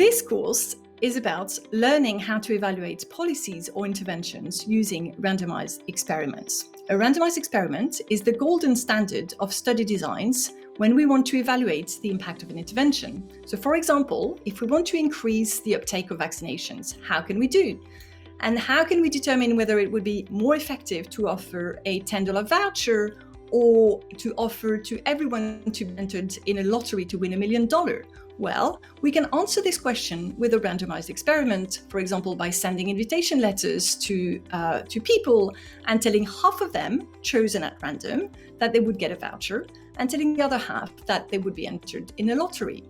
This course is about learning how to evaluate policies or interventions using randomized experiments. A randomized experiment is the golden standard of study designs when we want to evaluate the impact of an intervention. So for example, if we want to increase the uptake of vaccinations, how can we do? And how can we determine whether it would be more effective to offer a $10 voucher or to offer to everyone to be entered in a lottery to win $1 million? Well, we can answer this question with a randomized experiment, for example, by sending invitation letters to people and telling half of them, chosen at random, that they would get a voucher, and telling the other half that they would be entered in a lottery.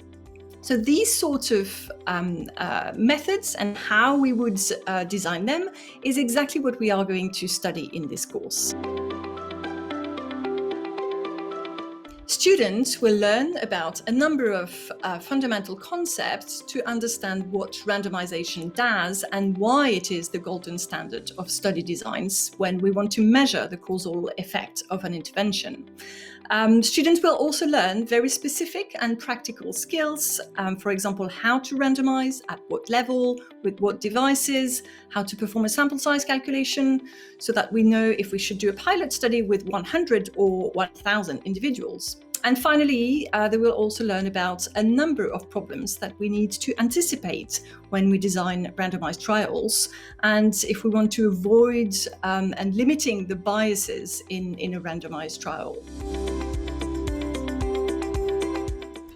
So these sort of methods and how we would design them is exactly what we are going to study in this course. Students will learn about a number of fundamental concepts to understand what randomization does and why it is the golden standard of study designs when we want to measure the causal effect of an intervention. Students will also learn very specific and practical skills, for example, how to randomize, at what level, with what devices, how to perform a sample size calculation, so that we know if we should do a pilot study with 100 or 1,000 individuals. And finally, they will also learn about a number of problems that we need to anticipate when we design randomized trials, and if we want to avoid and limiting the biases in a randomized trial.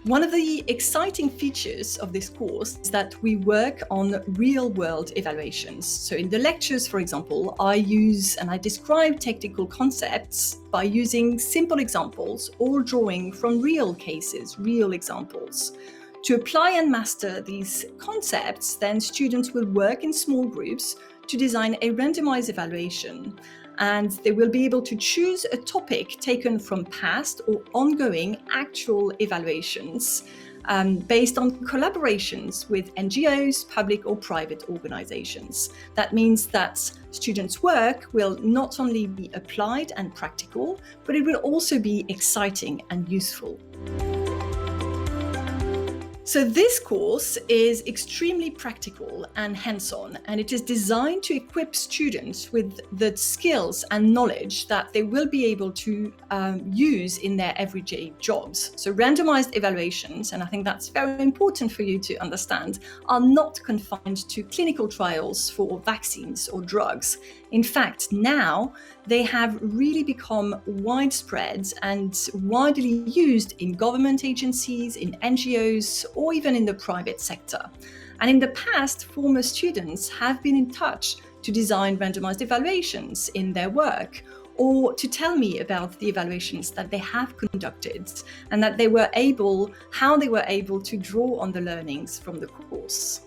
One of the exciting features of this course is that we work on real-world evaluations. So in the lectures, for example, I use and I describe technical concepts by using simple examples or drawing from real cases, real examples. To apply and master these concepts, then students will work in small groups to design a randomized evaluation, and they will be able to choose a topic taken from past or ongoing actual evaluations based on collaborations with NGOs, public or private organizations. That means that students' work will not only be applied and practical, but it will also be exciting and useful. So this course is extremely practical and hands-on, and it is designed to equip students with the skills and knowledge that they will be able to use in their everyday jobs. So randomized evaluations, and I think that's very important for you to understand, are not confined to clinical trials for vaccines or drugs. In fact, now they have really become widespread and widely used in government agencies, in NGOs, or even in the private sector. And in the past, former students have been in touch to design randomized evaluations in their work, or to tell me about the evaluations that they have conducted and that how they were able to draw on the learnings from the course.